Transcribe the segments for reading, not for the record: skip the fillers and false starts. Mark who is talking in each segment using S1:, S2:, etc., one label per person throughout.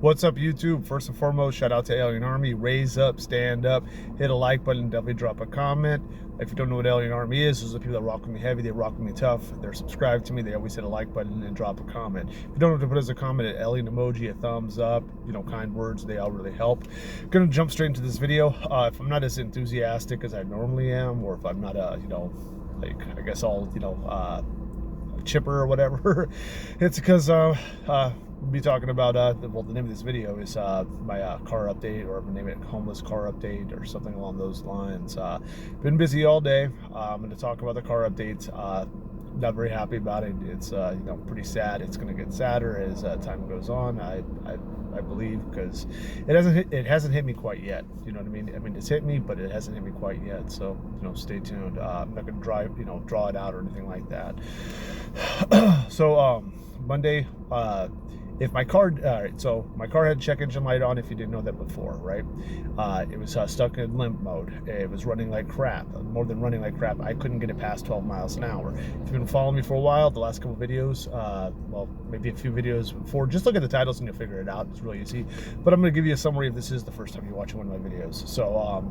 S1: What's up, YouTube? First and foremost, shout out to Alien Army. Raise up, stand up, hit a like button, definitely drop a comment. If you don't know what Alien Army is, those are the people that rock with me heavy, they rock with me tough, they're subscribed to me, they always hit a like button and drop a comment. If you don't know what to put as a comment, an alien emoji, a thumbs up, kind words, they all really help. Gonna jump straight into this video. If I'm not as enthusiastic as I normally am, or if I'm not, I guess all, chipper or whatever, it's because we'll be talking about the name of this video is my car update, or I'm gonna name it homeless car update or something along those lines. Been busy all day. I'm going to talk about the car updates. Not very happy about it. It's pretty sad. It's going to get sadder as time goes on. I believe, because it hasn't hit me quite yet. You know what I mean? I mean, it's hit me, but it hasn't hit me quite yet. So stay tuned. I'm not going to draw it out or anything like that. So Monday, if my car, so my car had check engine light on, if you didn't know that before, right? It was stuck in limp mode. It was running like crap, more than running like crap. I couldn't get it past 12 miles an hour. If you've been following me for a while, the last couple videos, well, maybe a few videos before, just look at the titles and you'll figure it out. It's really easy. But I'm going to give you a summary if this is the first time you're watching one of my videos. So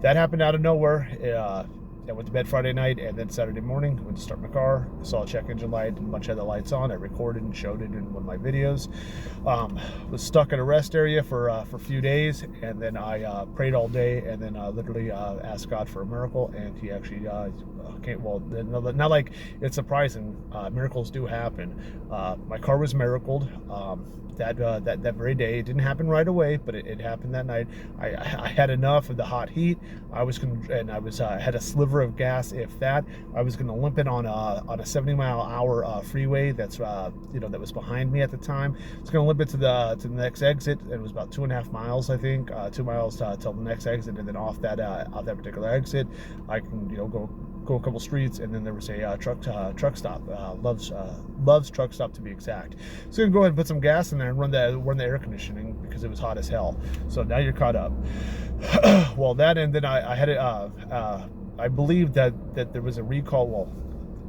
S1: that happened out of nowhere. I went to bed Friday night, and then Saturday morning, I went to start my car. I saw a check engine light, and a bunch of other lights on. I recorded and showed it in one of my videos. Was stuck at a rest area for a few days, and then I prayed all day, and then literally asked God for a miracle, and He actually came. Well, not like it's surprising. Miracles do happen. My car was miracled. That very day. It didn't happen right away, but it happened that night. I had enough of the hot heat. I had a sliver of gas, if that. I was gonna limp it on a 70-mile-an-hour freeway that's that was behind me at the time. I was gonna limp it to the next exit. It was about 2.5 miles, I think, 2 miles till the next exit, and then off that particular exit, I can go a couple streets, and then there was a truck stop. Love's truck stop, to be exact. So I'm gonna go ahead and put some gas in there and run the air conditioning because it was hot as hell. So now you're caught up. Well, that, and then I had it. I believe that there was a recall. Well,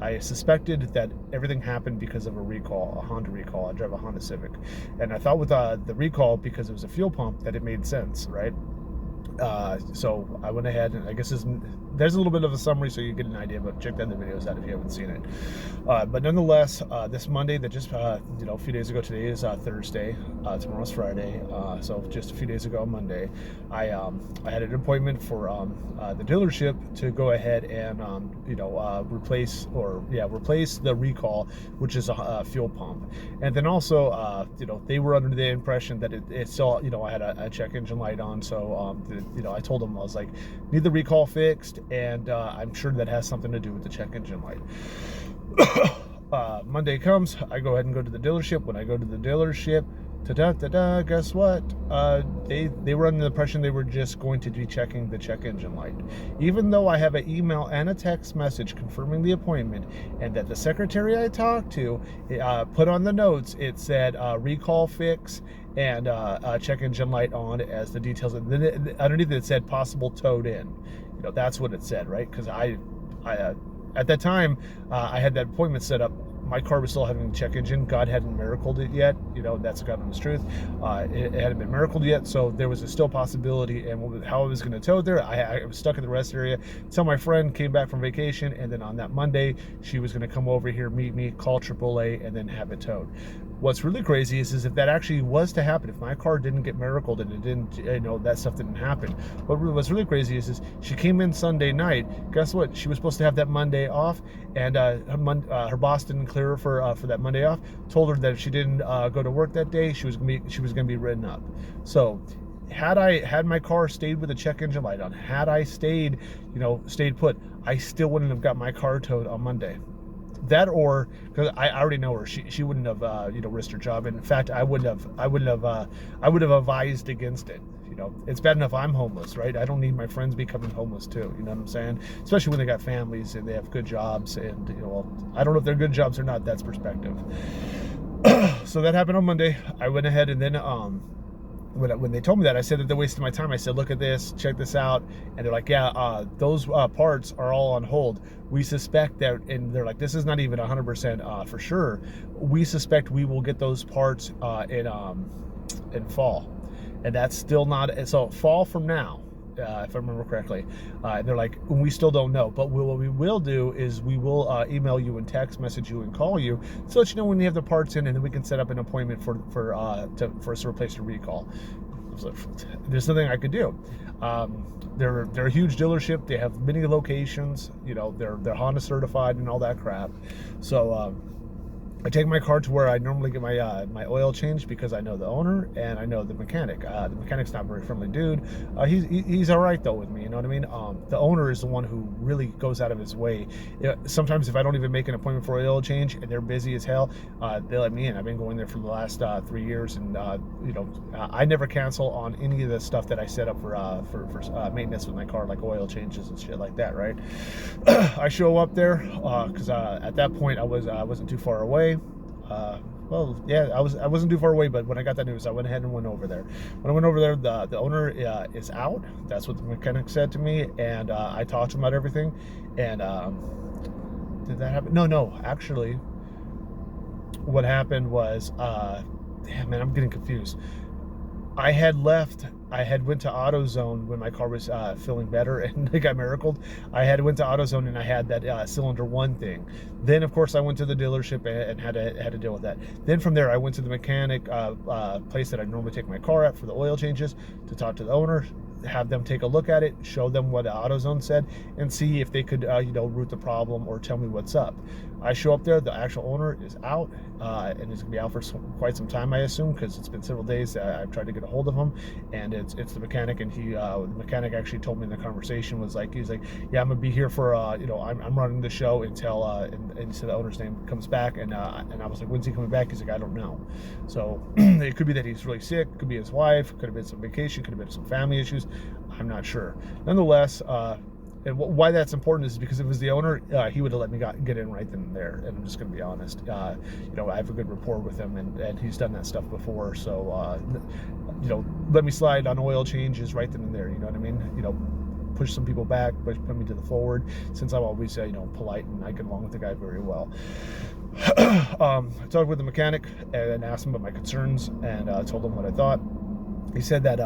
S1: I suspected that everything happened because of a recall, a Honda recall. I drive a Honda Civic, and I thought with the recall, because it was a fuel pump, that it made sense, right? So I went ahead, and I guess there's a little bit of a summary so you get an idea, but check the other videos out if you haven't seen it. But nonetheless, this Monday that just a few days ago, today is Thursday, tomorrow's Friday, so just a few days ago, Monday, I had an appointment for the dealership to go ahead and replace the recall, which is a fuel pump. And then also they were under the impression that it still, I had a check engine light on, so I told them, I was like, need the recall fixed, and I'm sure that has something to do with the check engine light. Monday comes, I go ahead and go to the dealership. When I go to the dealership, guess what? They were under the impression they were just going to be checking the check engine light, even though I have an email and a text message confirming the appointment, and that the secretary I talked to put on the notes, it said recall fix and check engine light on as the details. And then underneath it said possible towed in. That's what it said, right? Because I at that time, I had that appointment set up. My car was still having a check engine. God hadn't miracled it yet. That's God honest truth. It hadn't been miracled yet, so there was still possibility. And how I was going to tow it there, I was stuck in the rest area until my friend came back from vacation, and then on that Monday, she was going to come over here, meet me, call AAA, and then have it towed. What's really crazy is if that actually was to happen, if my car didn't get miracled and it didn't, that stuff didn't happen. What's really crazy is she came in Sunday night. Guess what? She was supposed to have that Monday off, and her boss didn't clear her for that Monday off. Told her that if she didn't go to work that day, she was gonna be written up. So had my car stayed with a check engine light on, had I stayed put, I still wouldn't have got my car towed on Monday. That, or because I already know her, she wouldn't have risked her job. And in fact, I would have advised against it. It's bad enough I'm homeless, right? I don't need my friends becoming homeless too. You know what I'm saying? Especially when they got families and they have good jobs, and I don't know if they're good jobs or not. That's perspective. So that happened on Monday. I went ahead, and then when they told me that, I said that they're wasting my time. I said, look at this, check this out. And they're like, yeah, those parts are all on hold. We suspect that, and they're like, this is not even 100% for sure. We suspect we will get those parts fall, and that's still not. So fall from now, if I remember correctly. And they're like, we still don't know, but what we will do is we will email you and text message you and call you to let you know when you have the parts in, and then we can set up an appointment for us to replace your recall. So there's nothing I could do. They're a huge dealership. They have many locations. You know, they're Honda certified and all that crap. So I take my car to where I normally get my my oil changed, because I know the owner and I know the mechanic. The mechanic's not a very friendly dude. He's all right though with me, you know what I mean? The owner is the one who really goes out of his way. Sometimes if I don't even make an appointment for oil change and they're busy as hell, they let me in. I've been going there for the last 3 years, and you know, I never cancel on any of the stuff that I set up for maintenance with my car, like oil changes and shit like that, right? I show up there because at that point I wasn't too far away. Well, yeah, I wasn't too far away, but when I got that news, I went ahead and went over there. When I went over there, the owner is out. That's what the mechanic said to me, and I talked to him about everything. And did that happen? No, actually, what happened was, damn man, I'm getting confused. I had went to AutoZone when my car was feeling better and it got miracled. I went to AutoZone and I had that cylinder 1 thing. Then of course I went to the dealership and had to deal with that. Then from there I went to the mechanic place that I normally take my car at for the oil changes, to talk to the owner, have them take a look at it, show them what AutoZone said, and see if they could you know, root the problem or tell me what's up. I show up there, the actual owner is out, and he's gonna be out for quite some time, I assume, because it's been several days. I've tried to get a hold of him, and it's the mechanic, and the mechanic actually told me in the conversation he's like, yeah, I'm gonna be here for you know, I'm running the show until and he said the owner's name comes back, and I was like, when's he coming back? He's like, I don't know. So it could be that he's really sick, could be his wife, could have been some vacation, could have been some family issues. I'm not sure. Nonetheless, and why that's important is because if it was the owner, he would have let me get in right then and there. And I'm just going to be honest. You know, I have a good rapport with him, and he's done that stuff before. So, you know, let me slide on oil changes right then and there. You know what I mean? You know, push some people back, put me to the forward. Since I'm always, you know, polite and I get along with the guy very well. I talked with the mechanic and asked him about my concerns, and told him what I thought. He said that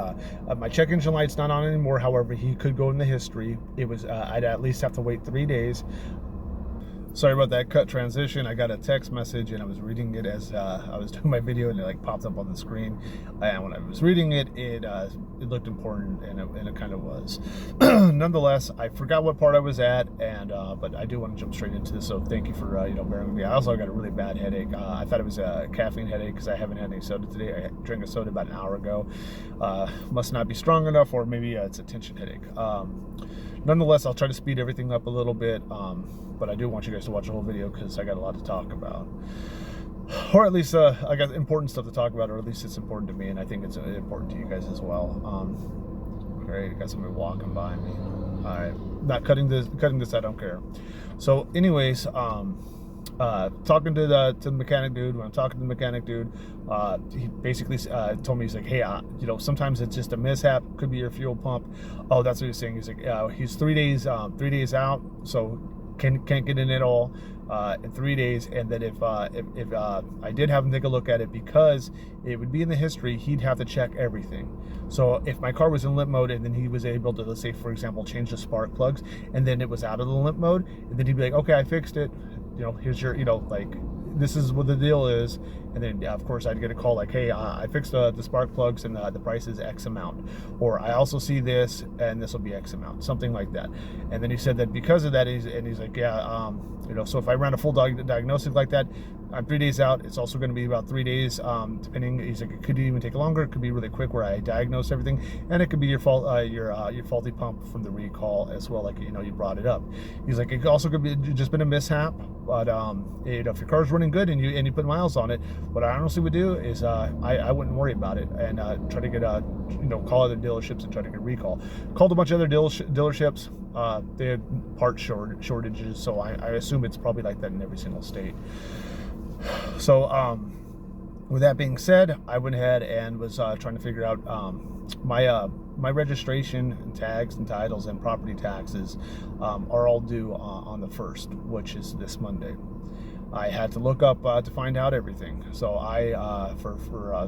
S1: my check engine light's not on anymore. However, he could go in the history. It was I'd at least have to wait 3 days. Sorry about that cut transition. I got a text message and I was reading it as I was doing my video, and it like popped up on the screen. And when I was reading it, it looked important, and it kind of was. Nonetheless, I forgot what part I was at, and but I do want to jump straight into this. So thank you for you know, bearing with me. I also got a really bad headache. I thought it was a caffeine headache because I haven't had any soda today. I drank a soda about an hour ago. Must not be strong enough, or maybe it's a tension headache. Nonetheless, I'll try to speed everything up a little bit, but I do want you guys to watch the whole video because I got a lot to talk about. Or at least I got important stuff to talk about, or at least it's important to me, and I think it's important to you guys as well. Great, I got somebody walking by me. All right, not cutting this, I don't care. So anyways, talking to the mechanic dude, when I'm talking to the mechanic dude, he basically told me, he's like, hey, you know, sometimes it's just a mishap, could be your fuel pump. Oh, that's what he's saying. He's like, he's 3 days out, so can't get in at all in 3 days. And then if I did have him take a look at it, because it would be in the history, he'd have to check everything. So if my car was in limp mode and then he was able to, let's say for example, change the spark plugs, and then it was out of the limp mode, and then he'd be like, okay, I fixed it, you know, here's your, you know, like, this is what the deal is. And then of course I'd get a call like, hey, I fixed the spark plugs and the price is X amount, or I also see this and this will be X amount, something like that. And then he said that because of that, he's like, yeah, you know, so if I ran a full diagnostic like that, I'm 3 days out. It's also going to be about 3 days, depending. He's like, it could even take longer. It could be really quick where I diagnose everything, and it could be your fault, your faulty pump from the recall as well. Like, you know, you brought it up. He's like, it also could be just been a mishap, but you know, if your car's running good and you put miles on it, what I honestly would do is I wouldn't worry about it and try to get you know, call other dealerships and try to get a recall. Called a bunch of other dealerships. They had part shortages, so I assume it's probably like that in every single state. So with that being said, I went ahead and was trying to figure out my registration and tags and titles and property taxes are all due on the 1st, which is this Monday. I had to look up to find out everything. So I, for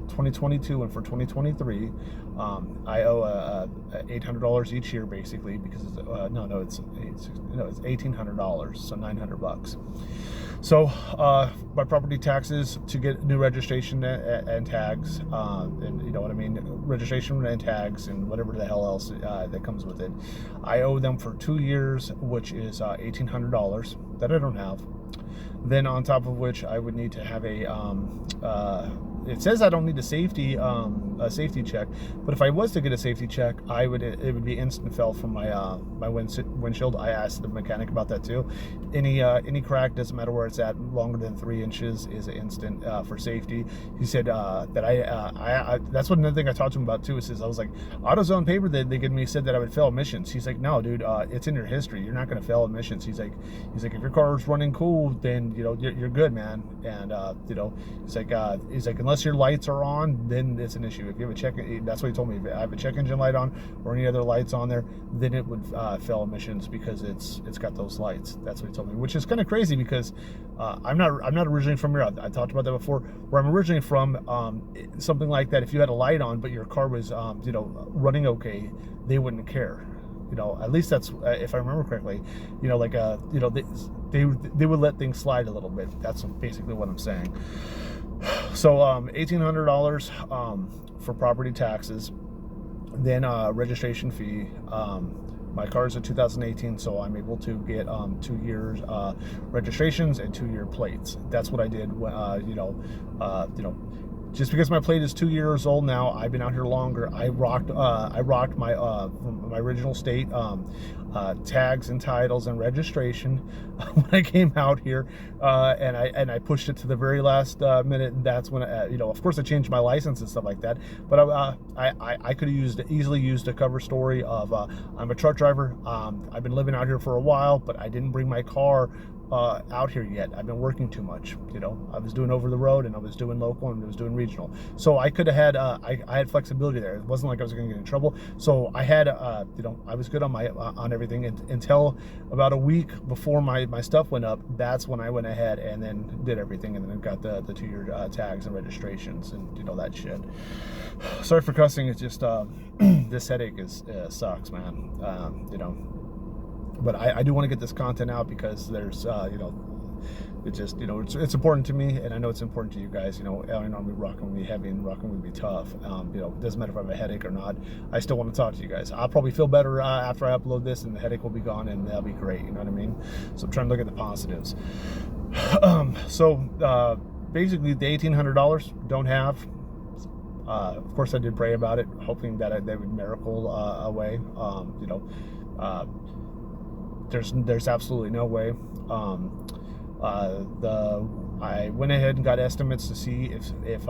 S1: 2022 and for 2023, I owe $800 each year basically, because it's, it's $1,800, so $900. So my property taxes to get new registration and tags, and you know what I mean, registration and tags and whatever the hell else that comes with it, I owe them for 2 years, which is $1,800 that I don't have. Then on top of which I would need to have it says I don't need a safety check, but if I was to get a safety check, it would be instant fell from my windshield. I asked the mechanic about that too. Any crack, doesn't matter where it's at, longer than 3 inches is instant for safety. He said that I that's what another thing I talked to him about too. Is I was like, AutoZone paper that they gave me said that I would fail emissions. He's like, no, dude, it's in your history. You're not going to fail emissions. He's like, if your car's running cool, then you know you're good, man. And you know, he's like unless your lights are on, then it's an issue. If you have a check, that's what he told me. If I have a check engine light on or any other lights on there, then it would fail emissions because it's got those lights. That's what he told me, which is kind of crazy because I'm not originally from here. I talked about that before. Where I'm originally from, something like that. If you had a light on but your car was running okay, they wouldn't care. You know, at least that's if I remember correctly. You know, like they would let things slide a little bit. That's basically what I'm saying. So $1,800 for property taxes, then registration fee. My car is a 2018, so I'm able to get 2 years registrations and 2 year plates. That's what I did. Just because my plate is 2 years old now, I've been out here longer. I rocked my from my original state tags and titles and registration when I came out here, and I pushed it to the very last minute. And that's when of course I changed my license and stuff like that. But I could have easily used a cover story of I'm a truck driver. I've been living out here for a while, but I didn't bring my car out here yet. I've been working too much. You know, I was doing over the road and I was doing local and I was doing regional. So I could have had I had flexibility there. It wasn't like I was going to get in trouble. So I had I was good on my on everything until about a week before my stuff went up. That's when I went ahead and then did everything and then got the 2 year tags and registrations and that shit. Sorry for cussing. It's just this headache sucks, man. But I do want to get this content out because there's, it's just, it's important to me, and I know it's important to you guys. Alien Army rocking with me heavy and rocking with me tough. It doesn't matter if I have a headache or not. I still want to talk to you guys. I'll probably feel better after I upload this, and the headache will be gone, and that'll be great. You know what I mean? So I'm trying to look at the positives. Basically, the $1,800 don't have. Of course, I did pray about it, hoping that they would miracle away. There's absolutely no way. I went ahead and got estimates to see if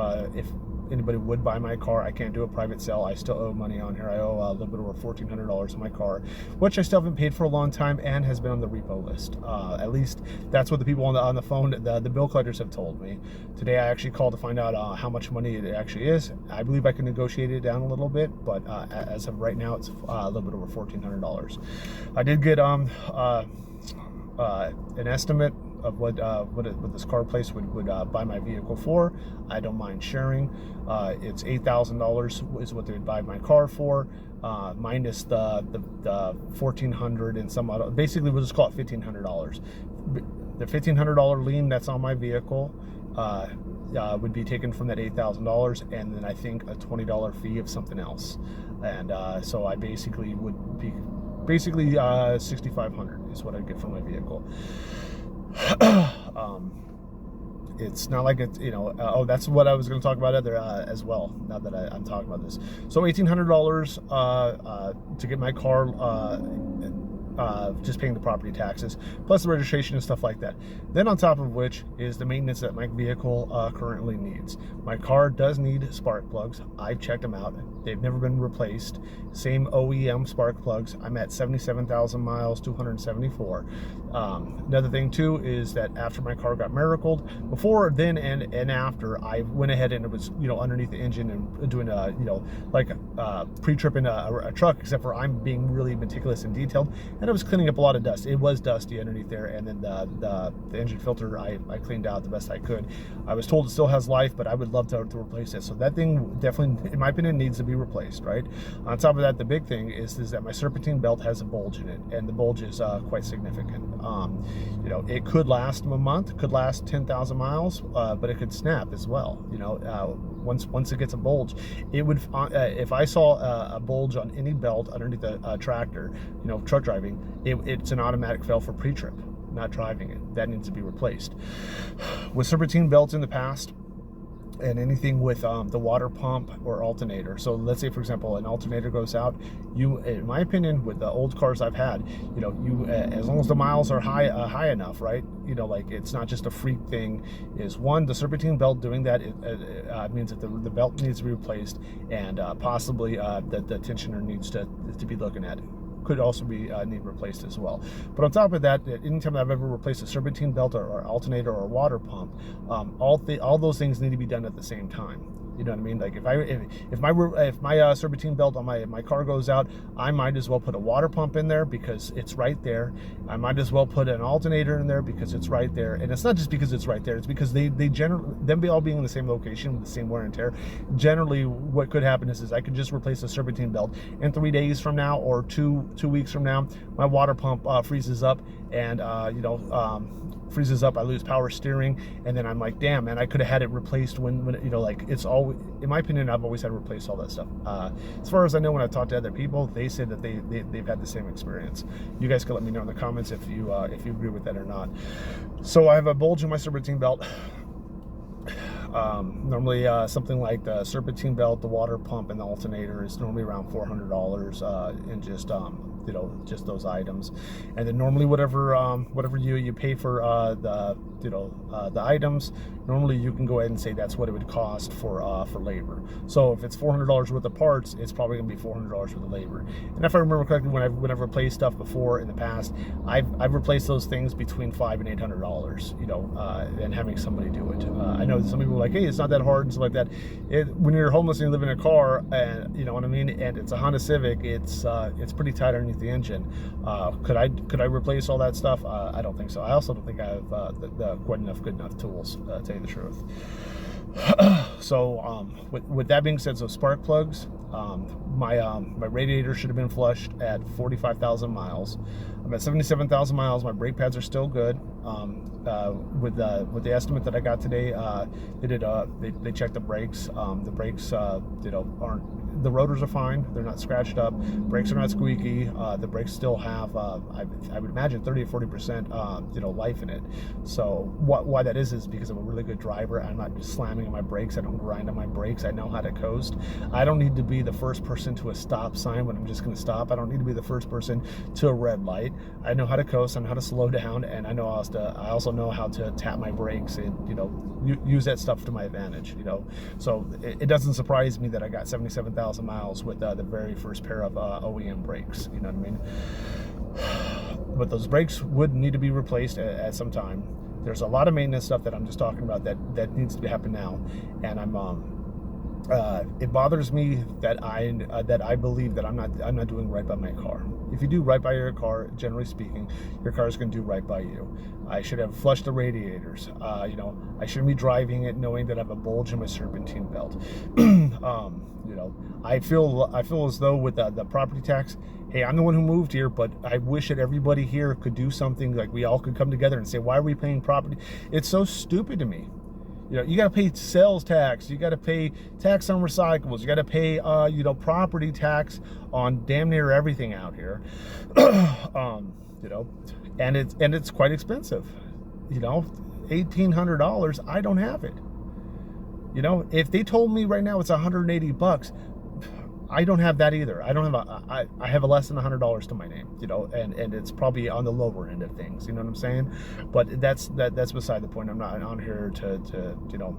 S1: anybody would buy my car. I can't do a private sale. I still owe money on here. I owe a little bit over $1,400 on my car, which I still haven't paid for a long time and has been on the repo list. At least that's what the people on the phone, the bill collectors have told me. Today I actually called to find out how much money it actually is. I believe I can negotiate it down a little bit, but as of right now, it's a little bit over $1,400. I did get an estimate of what this car place would buy my vehicle for. I don't mind sharing. It's $8,000 is what they would buy my car for, minus the $1,400 and some other. Basically, we'll just call it $1,500. The $1,500 lien that's on my vehicle would be taken from that $8,000, and then I think a $20 fee of something else, and so I basically would be $6,500 is what I'd get for my vehicle. It's not like it's, that's what I was going to talk about as well, now that I'm talking about this. So $1,800 to get my car, just paying the property taxes, plus the registration and stuff like that. Then on top of which is the maintenance that my vehicle currently needs. My car does need spark plugs. I've checked them out. They've never been replaced. Same OEM spark plugs. I'm at 77,000 miles, 274. Another thing too is that after my car got miracled, before then and after, I went ahead and it was underneath the engine and doing pre-tripping a truck, except for I'm being really meticulous and detailed, and and it was cleaning up a lot of dust. It was dusty underneath there, and then the engine filter I cleaned out the best I could. I was told it still has life, but I would love to replace it. So that thing definitely, in my opinion, needs to be replaced, right? On top of that, the big thing is that my Serpentine Belt has a bulge in it, and the bulge is quite significant. You know, it could last a month, could last 10,000 miles, but it could snap as well. You know, once it gets a bulge, it would. If I saw a bulge on any belt underneath a tractor, you know, truck driving, it's an automatic fail for pre-trip, not driving it. That needs to be replaced. With Serpentine belts in the past, and anything with the water pump or alternator. So let's say, for example, an alternator goes out. You, in my opinion, with the old cars I've had, you know, you as long as the miles are high enough, right? You know, like it's not just a freak thing. Is one, the Serpentine belt doing that means that the belt needs to be replaced, and possibly the tensioner needs to be looking at it. Could also be need replaced as well. But on top of that, anytime I've ever replaced a Serpentine belt or alternator or water pump, all those things need to be done at the same time. You know what I mean? Like if my Serpentine belt on my car goes out, I might as well put a water pump in there because it's right there. I might as well put an alternator in there because it's right there. And it's not just because it's right there. It's because they generally, them all being in the same location with the same wear and tear, generally what could happen is I could just replace the Serpentine belt, and 3 days from now or two weeks from now, my water pump freezes up, and freezes up, I lose power steering, and then I'm like, damn, man, I could have had it replaced when you know, like, it's all, in my opinion, I've always had to replace all that stuff. As far as I know, when I've talked to other people, they say that they've had the same experience. You guys can let me know in the comments if you agree with that or not. So I have a bulge in my Serpentine belt. Normally something like the Serpentine belt, the water pump, and the alternator is normally around $400 in just you know, just those items. And then normally whatever you pay for the items, normally you can go ahead and say that's what it would cost for labor. So if it's $400 worth of parts, it's probably gonna be $400 worth of labor. And if I remember correctly, when I've replaced stuff before in the past, I've replaced those things between $500 and $800, you know, and having somebody do it. I know some people are like, hey, it's not that hard and stuff like that. When you're homeless and you live in a car, and you know what I mean, and it's a Honda Civic, it's pretty tight underneath the engine. Could I replace all that stuff? I don't think so. I also don't think I have the quite enough good enough tools, to tell you the truth. So with that being said, so spark plugs, my radiator should have been flushed at 45,000 miles. I'm at 77,000 miles. My brake pads are still good. With the estimate that I got today, they checked the brakes. The brakes you know, the rotors are fine. They're not scratched up. Brakes are not squeaky. The brakes still have I would imagine 30 or 40% you know, life in it. So why that is because I'm a really good driver. I'm not just slamming on my brakes. I don't grind on my brakes. I know how to coast. I don't need to be the first person to a stop sign when I'm just going to stop. I don't need to be the first person to a red light. I know how to coast. I know how to slow down, and I also know how to tap my brakes and, you know, use that stuff to my advantage. You know, so it doesn't surprise me that I got 77,000 miles with the very first pair of OEM brakes. You know what I mean? But those brakes would need to be replaced at some time. There's a lot of maintenance stuff that I'm just talking about that needs to happen now, and it bothers me that I believe that I'm not doing right by my car. If you do right by your car, generally speaking, your car is going to do right by you. I should have flushed the radiators. You know, I shouldn't be driving it knowing that I have a bulge in my Serpentine belt. You know, I feel as though with the property tax, hey, I'm the one who moved here, but I wish that everybody here could do something, like we all could come together and say, why are we paying property? It's so stupid to me. You know, you got to pay sales tax, you got to pay tax on recyclables, you got to pay, you know, property tax on damn near everything out here. You know, and it's quite expensive. You know, $1,800, I don't have it. You know, if they told me right now it's $180, I don't have that either. I don't have I have a less than $100 to my name, you know, and it's probably on the lower end of things, you know what I'm saying? But that's beside the point. I'm not on here to you know,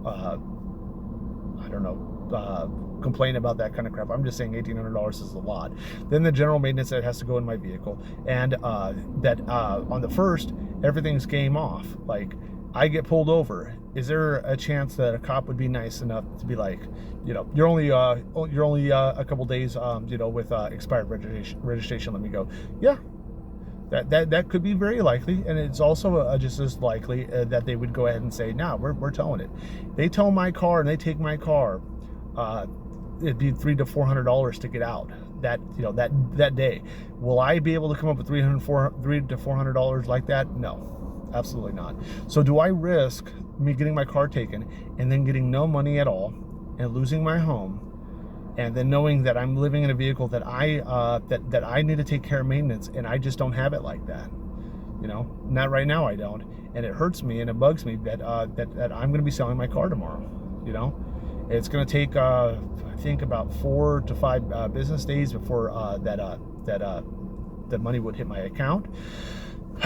S1: I don't know, complain about that kind of crap. I'm just saying $1,800 is a lot. Then the general maintenance that has to go in my vehicle, and that on the first, everything's game off. Like, I get pulled over. Is there a chance that a cop would be nice enough to be like, you know, you're only a couple days, you know, with expired registration. Let me go. Yeah, That could be very likely, and it's also just as likely that they would go ahead and say, "No, we're towing it." They tow my car and they take my car. It'd be $300 to $400 to get out that day. Will I be able to come up with $300 to $400 like that? No, absolutely not. So do I risk me getting my car taken and then getting no money at all and losing my home? And then knowing that I'm living in a vehicle that I need to take care of maintenance, and I just don't have it like that. Not right now. I don't, and it hurts me and it bugs me that I'm going to be selling my car tomorrow. It's going to take I think about 4 to 5 business days before that money would hit my account.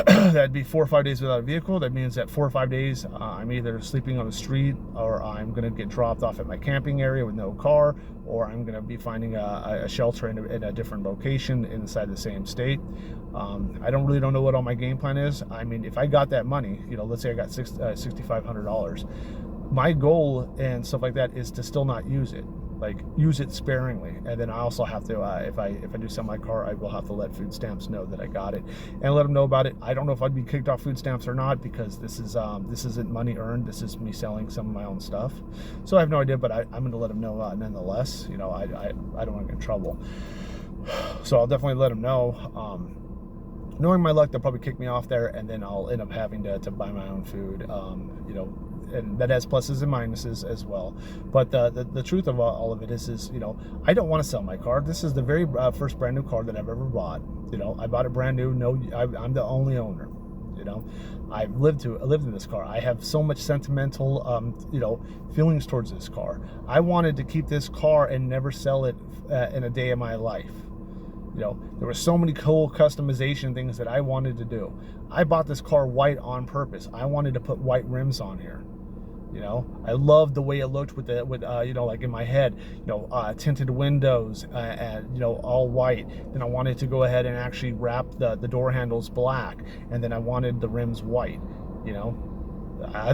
S1: That'd be 4 or 5 days without a vehicle. That means that 4 or 5 days I'm either sleeping on the street, or I'm going to get dropped off at my camping area with no car, or I'm going to be finding a shelter in a different location inside the same state. I don't know what all my game plan is. I mean, if I got that money, let's say I got $6,500, my goal and stuff like that is to still not use it. Like, use it sparingly. And then I also have to, if I do sell my car, I will have to let food stamps know that I got it and let them know about it. I don't know if I'd be kicked off food stamps or not, because this isn't money earned. This is me selling some of my own stuff. So I have no idea, but I'm going to let them know nonetheless. I don't want to get in trouble. So I'll definitely let them know. Knowing my luck, they'll probably kick me off there, and then I'll end up having to buy my own food. And that has pluses and minuses as well. But the truth of all of it is I don't want to sell my car. This is the very first brand new car that I've ever bought. I bought it brand new. I'm the only owner. I've lived in this car. I have so much sentimental feelings towards this car. I wanted to keep this car and never sell it in a day of my life. There were so many cool customization things that I wanted to do. I bought this car white on purpose. I wanted to put white rims on here. I loved the way it looked with like in my head, tinted windows and all white. Then I wanted to go ahead and actually wrap the door handles black, and then I wanted the rims white. I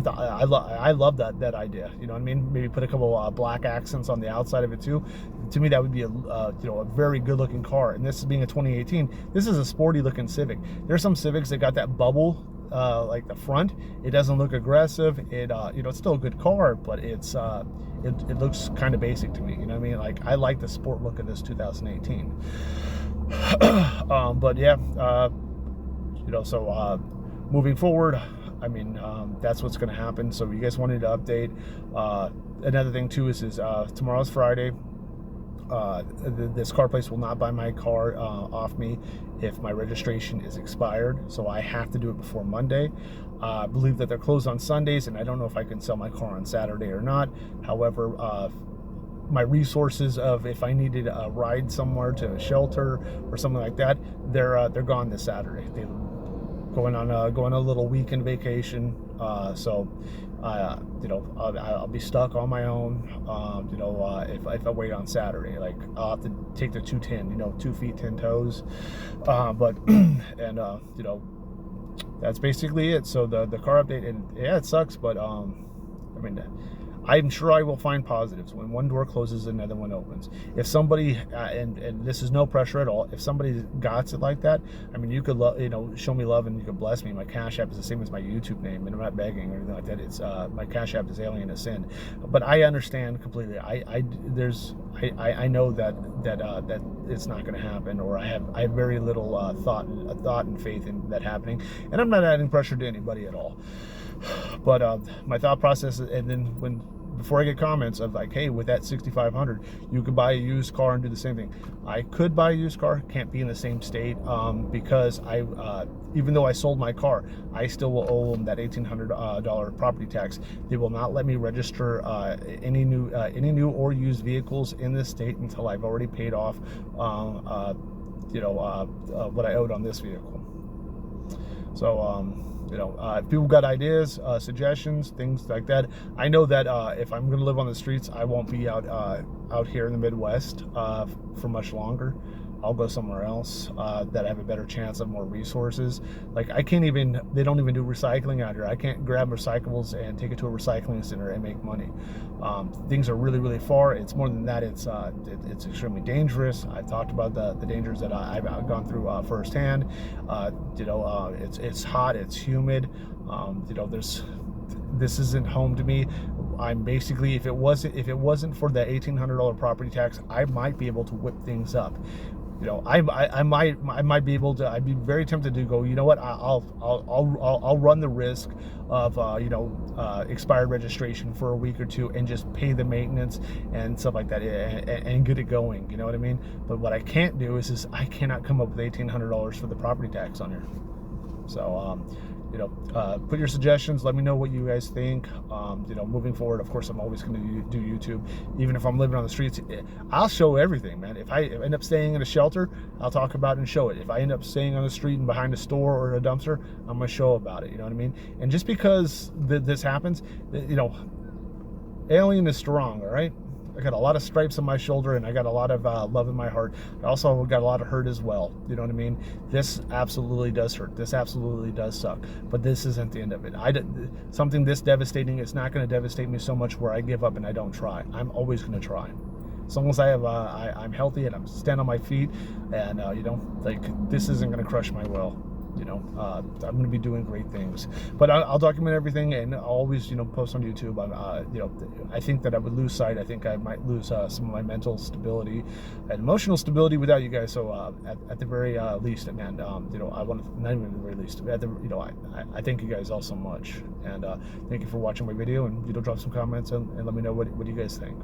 S1: love that idea. You know what I mean? Maybe put a couple black accents on the outside of it too. To me, that would be a very good looking car. And this being a 2018, this is a sporty looking Civic. There's some Civics that got that bubble like the front. It doesn't look aggressive. It's still a good car, but it looks kind of basic to me. You know what I mean? Like, I like the sport look of this 2018. But yeah, so moving forward, I mean, that's what's going to happen. So you guys wanted to update. Another thing too is tomorrow's Friday. This car place will not buy my car off me if my registration is expired, so I have to do it before Monday. I believe that they're closed on Sundays, and I don't know if I can sell my car on Saturday or not. However, my resources of if I needed a ride somewhere to a shelter or something like that, they're gone this Saturday. They're going on a little weekend vacation, so I'll be stuck on my own. If I wait on Saturday, like, I'll have to take the 210, 2 feet 10 toes. But that's basically it. So the car update, and yeah, it sucks, but I mean, I'm sure I will find positives. When one door closes, another one opens. If somebody, and this is no pressure at all, if somebody got it like that, I mean, you could show me love and you could bless me. My Cash App is the same as my YouTube name, and I'm not begging or anything like that. It's my Cash App is AlienAscend. But I understand completely. I know that it's not going to happen, or I have very little thought and faith in that happening, and I'm not adding pressure to anybody at all. But my thought process, and then before I get comments of like, hey, with that $6,500, you could buy a used car and do the same thing. I could buy a used car, can't be in the same state, because even though I sold my car, I still will owe them that $1,800 property tax. They will not let me register any new or used vehicles in this state until I've already paid off what I owed on this vehicle. So if people got ideas, suggestions, things like that, I know that if I'm going to live on the streets, I won't be out out here in the Midwest for much longer. I'll go somewhere else that I have a better chance of more resources. Like they don't even do recycling out here. I can't grab recyclables and take it to a recycling center and make money. Things are really, really far. It's more than that. It's extremely dangerous. I've talked about the dangers that I've gone through firsthand. It's hot, it's humid. This isn't home to me. I'm basically, if it wasn't for the $1,800 property tax, I might be able to whip things up. I might be able to. I'd be very tempted to go, you know what? I'll run the risk of expired registration for a week or two and just pay the maintenance and stuff like that and get it going. You know what I mean? But what I can't do is I cannot come up with $1,800 for the property tax on here. So put your suggestions. Let me know what you guys think. Moving forward, of course, I'm always going to do YouTube. Even if I'm living on the streets, I'll show everything, man. If I end up staying in a shelter, I'll talk about it and show it. If I end up staying on the street and behind a store or a dumpster, I'm going to show about it. You know what I mean? And just because this happens, Alien is strong, all right? I got a lot of stripes on my shoulder, and I got a lot of love in my heart. I also got a lot of hurt as well. You know what I mean? This absolutely does hurt. This absolutely does suck. But this isn't the end of it. Something this devastating, it's not going to devastate me so much where I give up and I don't try. I'm always going to try. As long as I'm healthy and I'm stand on my feet, and this isn't going to crush my will. I'm going to be doing great things, but I'll document everything and I'll always, post on YouTube. I think that I would lose sight. I think I might lose some of my mental stability and emotional stability without you guys. So at the very least, man, I want to, not even at the very least, I thank you guys all so much, and thank you for watching my video, and drop some comments and let me know what you guys think.